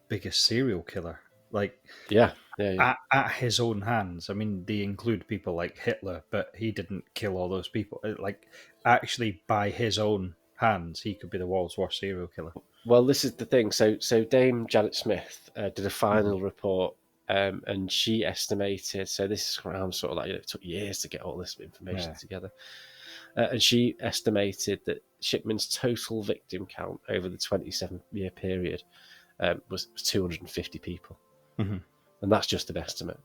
biggest serial killer. Like, Yeah. At his own hands. I mean, they include people like Hitler, but he didn't kill all those people. Like, actually, by his own hands, he could be the world's worst serial killer. Well, this is the thing. So Dame Janet Smith did a final report, and she estimated. So this is around sort of like, it took years to get all this information together, and she estimated that Shipman's total victim count over the 27-year period was 250 people, and that's just an estimate.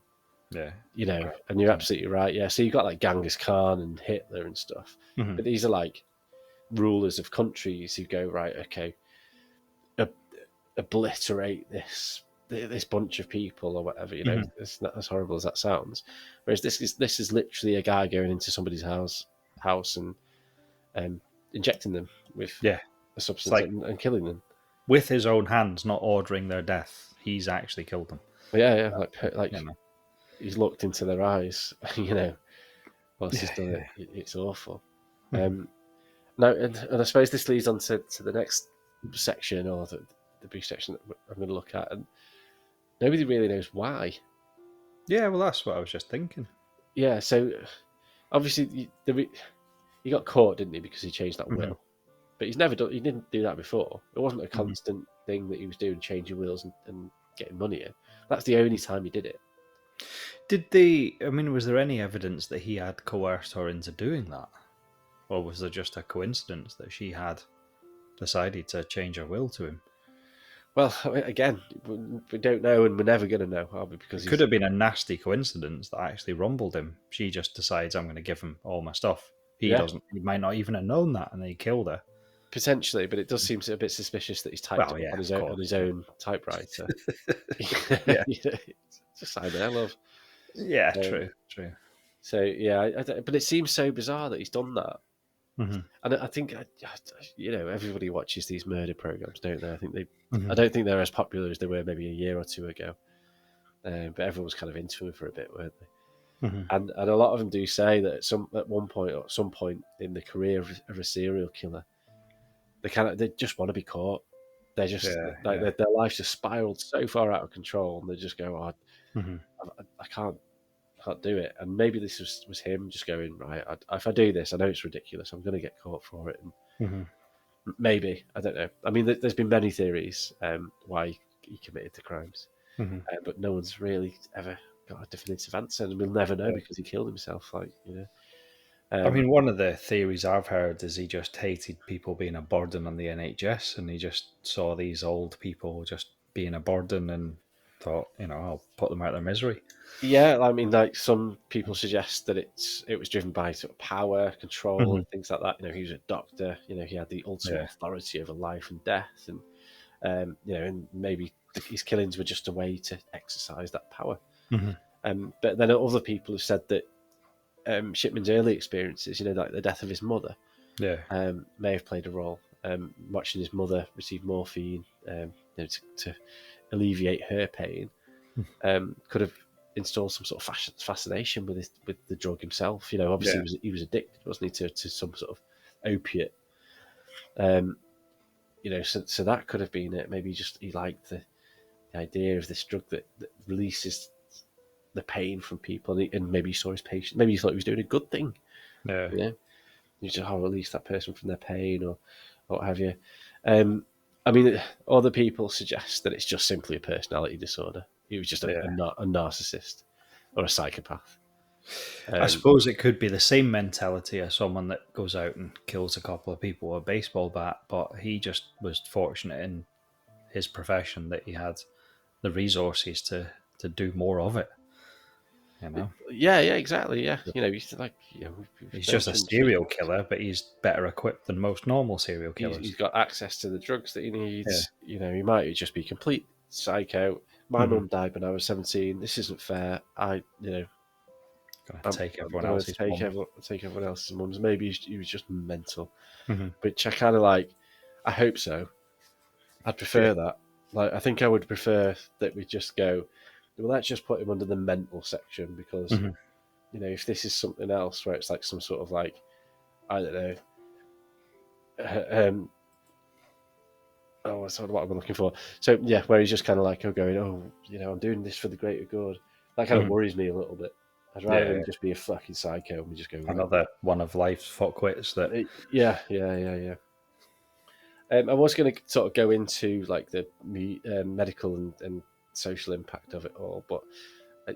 Yeah, and you're absolutely right. Yeah, so you've got like Genghis Khan and Hitler and stuff, but these are like rulers of countries who go, right, okay, obliterate this bunch of people or whatever. It's not as horrible as that sounds. Whereas this is literally a guy going into somebody's house and injecting them with a substance, like, and killing them with his own hands, not ordering their death. He's actually killed them. Yeah, like he's looked into their eyes, whilst he's done it. It's awful. Now, and I suppose this leads on to the next section, or the brief section that I'm going to look at, and nobody really knows why. Yeah, well, that's what I was just thinking. Yeah, so obviously he got caught, didn't he, because he changed that will? But he didn't do that before. It wasn't a constant thing that he was doing, changing wills and getting money in. That's the only time he did it. Was there any evidence that he had coerced her into doing that? Or was there just a coincidence that she had decided to change her will to him? Well, again, we don't know, and we're never going to know, are we? Because it could have been a nasty coincidence that actually rumbled him. She just decides, I'm going to give him all my stuff. He doesn't. He might not even have known that, and then he killed her. Potentially, but it does seem a bit suspicious that he's typed it on his own typewriter. Yeah, just sign there, love. Yeah, true. So but it seems so bizarre that he's done that. And I think everybody watches these murder programs, don't they? I think I don't think they're as popular as they were maybe a year or two ago. But everyone was kind of into them for a bit, weren't they? And a lot of them do say that at some point in the career of a serial killer, they just want to be caught. They're just their life's just spiraled so far out of control, and they just go, I can't do it. And maybe this was him just going, right, if I do this, I know it's ridiculous, I'm going to get caught for it. And maybe, I don't know. I mean, there's been many theories why he committed the crimes, but no one's really ever got a definitive answer, and we'll never know because he killed himself. One of the theories I've heard is he just hated people being a burden on the NHS, and he just saw these old people just being a burden and thought, I'll put them out of their misery. Yeah, I mean, like, some people suggest that it was driven by sort of power, control, and things like that. He was a doctor. He had the ultimate authority over life and death, and and maybe his killings were just a way to exercise that power. But then other people have said that Shipman's early experiences, like the death of his mother, may have played a role. Watching his mother receive morphine to alleviate her pain could have installed some sort of fascination with the drug himself. Obviously he was addicted, wasn't he, to some sort of opiate. So that could have been it. Maybe just he liked the idea of this drug that releases the pain from people, and maybe he saw his patient. Maybe he thought he was doing a good thing. You just release that person from their pain, or what have you. Other people suggest that it's just simply a personality disorder. He was just a narcissist or a psychopath. I suppose it could be the same mentality as someone that goes out and kills a couple of people with a baseball bat, but he just was fortunate in his profession that he had the resources to do more of it. Yeah, exactly. Yeah, he's just a serial killer, but he's better equipped than most normal serial killers. He's got access to the drugs that he needs. He might just be complete psycho. My mum died when I was 17. This isn't fair. Take everyone else's mums. Maybe he was just mental, which I kind of like. I hope so. I'd prefer that. Like, I think I would prefer that we just go, well, let's just put him under the mental section, because if this is something else where it's like some sort of like, I don't know, what's what I'm looking for. So where he's just kind of like going, I'm doing this for the greater good. That kind of worries me a little bit. I'd rather him just be a fucking psycho and we just go, another one of life's fuckwits that. Yeah. I was going to sort of go into like the medical and social impact of it all, but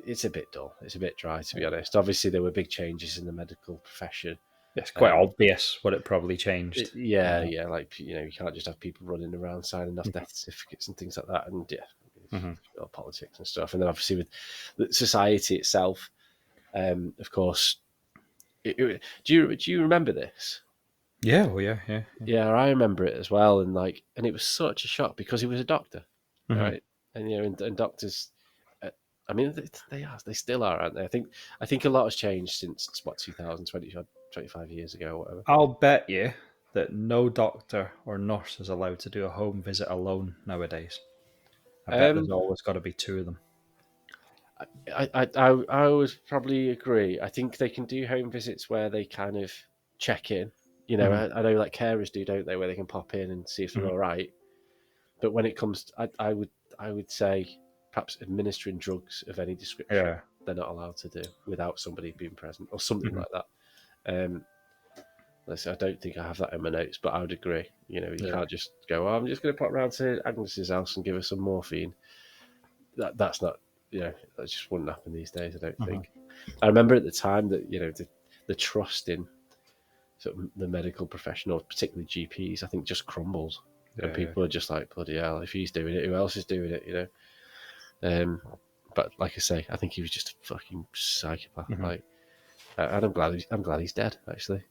it's a bit dull. It's a bit dry, to be honest. Obviously, there were big changes in the medical profession. It's quite obvious what it probably changed. Yeah, like you can't just have people running around signing off Mhm. death certificates and things like that, and Mhm. politics and stuff. And then obviously with the society itself, of course. Do you remember this? Yeah, well, yeah. Yeah, I remember it as well, and it was such a shock because he was a doctor, Mhm. right? And and doctors, uh, I mean, they still are, aren't they? I think a lot has changed since what 2020, 25 years ago, or whatever. I'll bet you that no doctor or nurse is allowed to do a home visit alone nowadays. I bet there's Um, always got to be two of them. I would probably agree. I think they can do home visits where they kind of check in. Mhm. I know like carers do, don't they, where they can pop in and see if they're Mhm. all right. But when it comes, I would say perhaps administering drugs of any description Yeah. they're not allowed to do without somebody being present or something Mhm. like that. Um, I don't think I have that in my notes, but I would agree. You Yeah. can't just go, oh, I'm just going to pop round to Agnes's house and give her some morphine. That's not, that just wouldn't happen these days, I don't Mhm. think. I remember at the time that, the trust in sort of the medical professionals, particularly GPs, I think just crumbled. And Yeah. people are just like, bloody hell, if he's doing it, who else is doing it? Um, but like I say, I think he was just a fucking psychopath. Mhm. And I'm glad he's dead. Actually,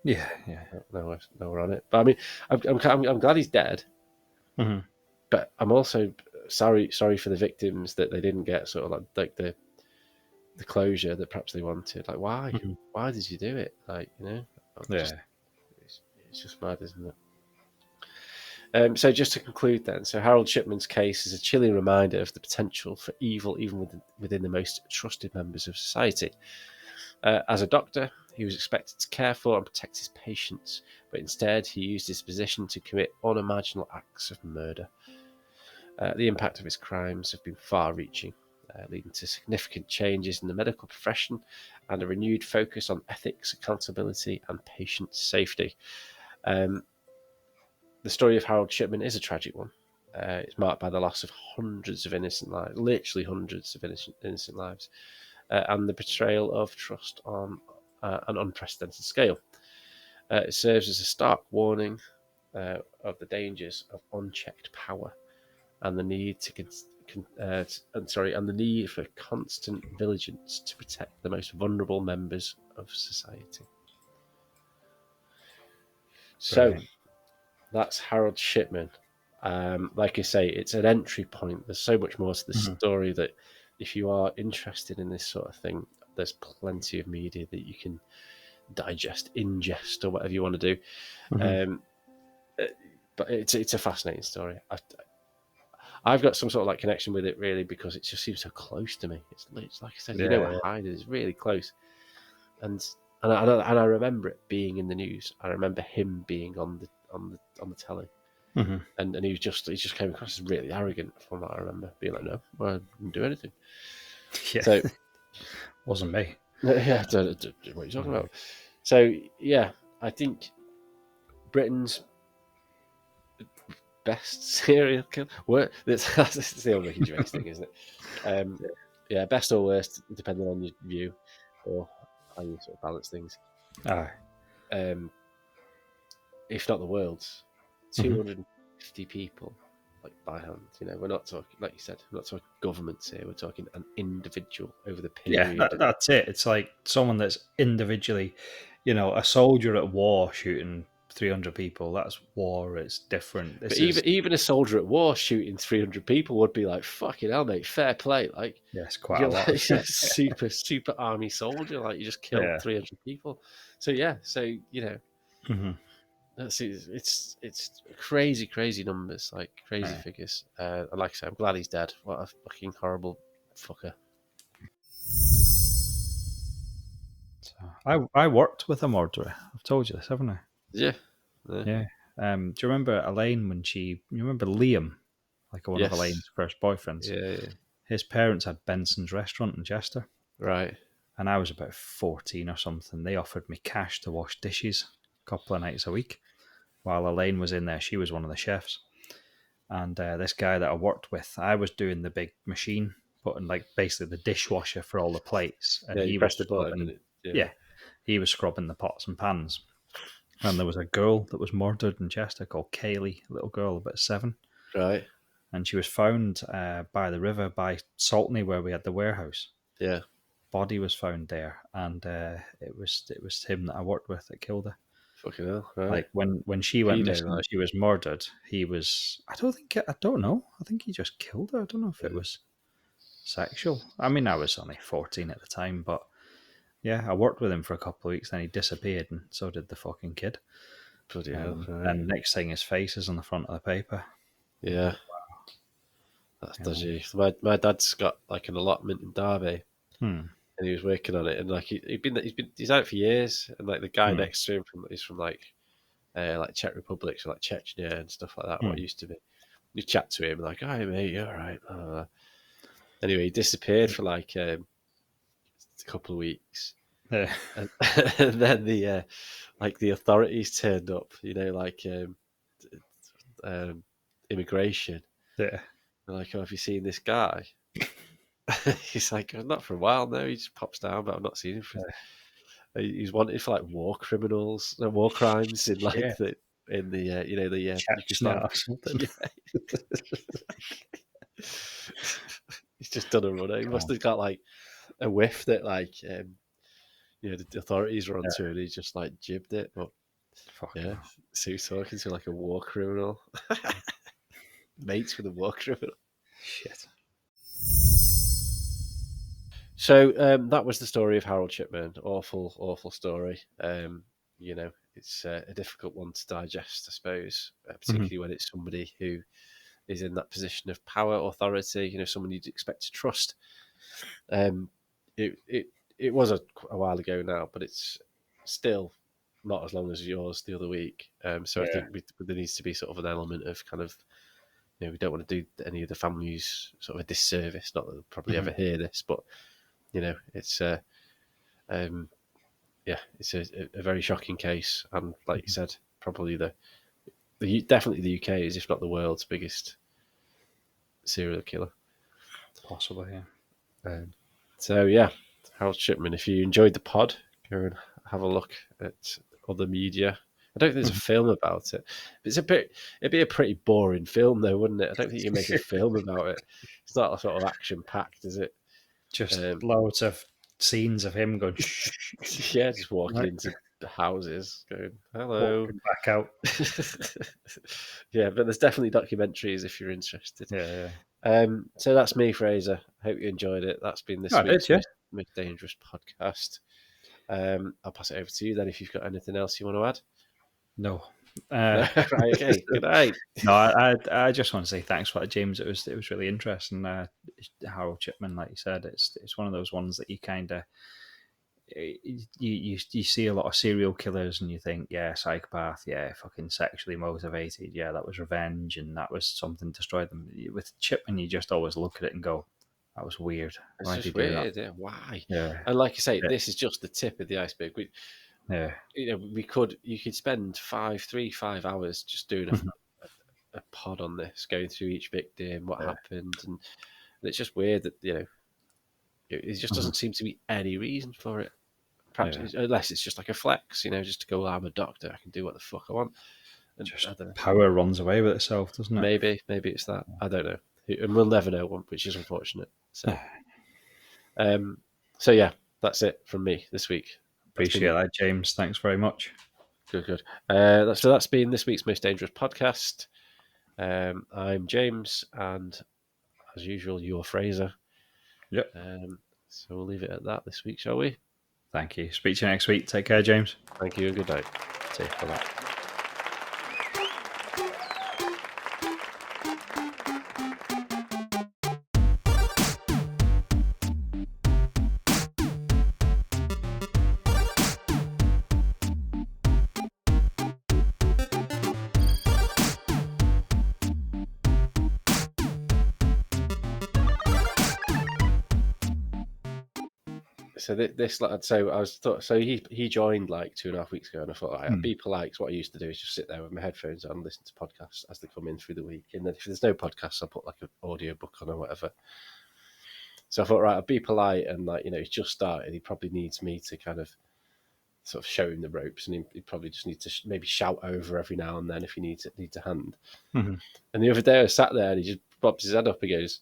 Yeah. Yeah. no, we're on it. But I mean, I'm glad he's dead. Mhm. But I'm also sorry for the victims that they didn't get sort of like the closure that perhaps they wanted. Like, Mhm. why did you do it? Just Yeah. it's just mad, isn't it? So just to conclude then, so Harold Shipman's case is a chilling reminder of the potential for evil even within the most trusted members of society. As a doctor, he was expected to care for and protect his patients, but instead he used his position to commit unimaginable acts of murder. The impact of his crimes have been far-reaching, leading to significant changes in the medical profession and a renewed focus on ethics, accountability, and patient safety. Um, the story of Harold Shipman is a tragic one. It's marked by the loss of hundreds of innocent lives, literally hundreds of innocent lives, and the betrayal of trust on an unprecedented scale. It serves as a stark warning of the dangers of unchecked power and the need and the need for constant vigilance to protect the most vulnerable members of society. So Brilliant. that's Harold Shipman. Like I say, it's an entry point. There's so much more to the Mhm. story that if you are interested in this sort of thing, there's plenty of media that you can digest, ingest, or whatever you want to do. Mhm. Um, but it's a fascinating story. I've got some sort of like connection with it really because it just seems so close to me. It's like I said, where Yeah. Hyde is really close, and I remember it being in the news. I remember him being on the telly, Mhm. and he just came across as really arrogant from what I remember, being like, no, well, I didn't do anything. Yeah. So Wasn't me. yeah, what are you talking about? So yeah, I think Britain's best serial killer. What that's the old Ricky Gervais thing, isn't it? Um, yeah, best or worst, depending on your view or how you sort of balance things. Aye. Um, if not the world's, Mhm. 250 people, like by hand. We're not talking, like you said, we're not talking governments here. We're talking an individual over the Yeah, period. that's it. It's like someone that's individually, a soldier at war shooting 300 people. That's war. It's different. But This is, even a soldier at war shooting 300 people would be like, fucking hell, mate, fair play. Like, yes, quite a you're lot like of a shit. super army soldier. Like, you just killed Yeah. 300 people. So, yeah, Mhm. it's crazy numbers, like crazy Aye. figures. And like I said, I'm glad he's dead. What a fucking horrible fucker. So I worked with a murderer. I've told you this, haven't I? Yeah. Yeah. Yeah. Do you remember Elaine when you remember Liam, like one of Yes. Elaine's first boyfriends? Yeah. His parents had Benson's restaurant in Chester, Right. and I was about 14 or something. They offered me cash to wash dishes a couple of nights a week. while Elaine was in there, she was one of the chefs. And this guy that I worked with, I was doing the big machine, putting like basically the dishwasher for all the plates, and Yeah, you he was pressed the button and scrubbing. it. Yeah. Yeah, he was scrubbing the pots and pans. And there was a girl that was murdered in Chester called Kaylee, a little girl about 7, Right. and she was found by the river by Saltney, where we had the warehouse. Yeah. Body was found there, and it was him that I worked with that killed her. Fucking hell. Right. Like when she went Pedo, missing, like. she was murdered. He was. I don't know. I think he just killed her. I don't know if it Yeah. was sexual. I mean, I was only 14 at the time, but yeah, I worked with him for a couple of weeks. Then he disappeared, and so did the fucking kid. Bloody hell. Right. And next thing, his face is on the front of the paper. Yeah. That's dodgy. My dad's got like an allotment in Derby, and he was working on it, and like he's had it for years, and like the guy next to him is from like Czech Republic, so like Chechnya and stuff like that. What it used to be. You chat to him like, "Hi mate, you all right?" Anyway, he disappeared for like a couple of weeks, Yeah. and, and then the authorities turned up. You know, like immigration. Yeah. They're like, "Oh, have you seen this guy?" He's like, "Not for a while now. He just pops down, but I've not seen him for." He's wanted for like war criminals, war crimes in like Yeah. Yugoslav. Or something. Yeah. He's just done a run. He must have got like a whiff that like the authorities were onto it. And he just like jibbed it, but yeah. So he's talking to like a war criminal, mates with a war criminal. Shit. So that was the story of Harold Shipman. Awful, awful story. It's a difficult one to digest, I suppose, particularly when it's somebody who is in that position of power, authority. Someone you'd expect to trust. It was a while ago now, but it's still not as long as yours the other week. So I think there needs to be sort of an element of kind of, we don't want to do any of the families sort of a disservice. Not that they'll probably ever hear this, but it's it's a very shocking case, and like you said, probably definitely the UK is, if not the world's biggest serial killer, possibly. Yeah. So yeah, Harold Shipman. If you enjoyed the pod, go and have a look at other media. I don't think there's a film about it. It'd be a pretty boring film, though, wouldn't it? I don't think you can make a film about it. It's not a sort of action packed, is it? Just loads of scenes of him going, yeah, just walking into the houses, going, hello. Walking back out. Yeah, but there's definitely documentaries if you're interested. Yeah. So that's me, Fraser. Hope you enjoyed it. That's been this week's Most Dangerous podcast. I'll pass it over to you then if you've got anything else you want to add. No. Right, okay. Good night. No, I just want to say thanks for that, James. It was really interesting. Harold Shipman, like you said, it's one of those ones that you kind of you see a lot of serial killers and you think, yeah, psychopath, yeah, fucking sexually motivated, yeah, that was revenge and that was something to destroy them. With Shipman, you just always look at it and go, that was weird. It's just weird. Yeah, why? Yeah. And like you say, this is just the tip of the iceberg. You could spend 5 hours just doing a pod on this, going through each victim, what happened, and it's just weird that it just doesn't seem to be any reason for it. Perhaps unless it's just like a flex, just to go, I'm a doctor, I can do what the fuck I want. And just power runs away with itself, doesn't it? Maybe it's that. I don't know, and we'll never know, which is unfortunate. So, so yeah, that's it from me this week. Appreciate that, James. Thanks very much. Good. So that's been this week's Most Dangerous podcast. I'm James, and as usual, you're Fraser. Yep. So we'll leave it at that this week, shall we? Thank you. Speak to you next week. Take care, James. Thank you and good night. See you for that. So this lad, so he joined like 2.5 weeks ago, and I thought, right, I'd be polite. 'Cause what I used to do is just sit there with my headphones on, listen to podcasts as they come in through the week, and then if there's no podcasts, I'll put like an audio book on or whatever. So I thought, right, I'd be polite, and like, he's just started. He probably needs me to kind of sort of show him the ropes, and he probably just needs to maybe shout over every now and then if he needs a hand. Mm-hmm. And the other day I sat there, and he just pops his head up and goes,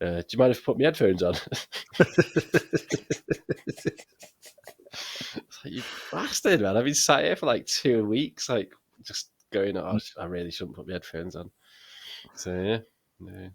"Do you mind if I put my headphones on?" It's like, you bastard, man! I've been sat here for like 2 weeks, like just going, "Oh, I really shouldn't put my headphones on." So yeah.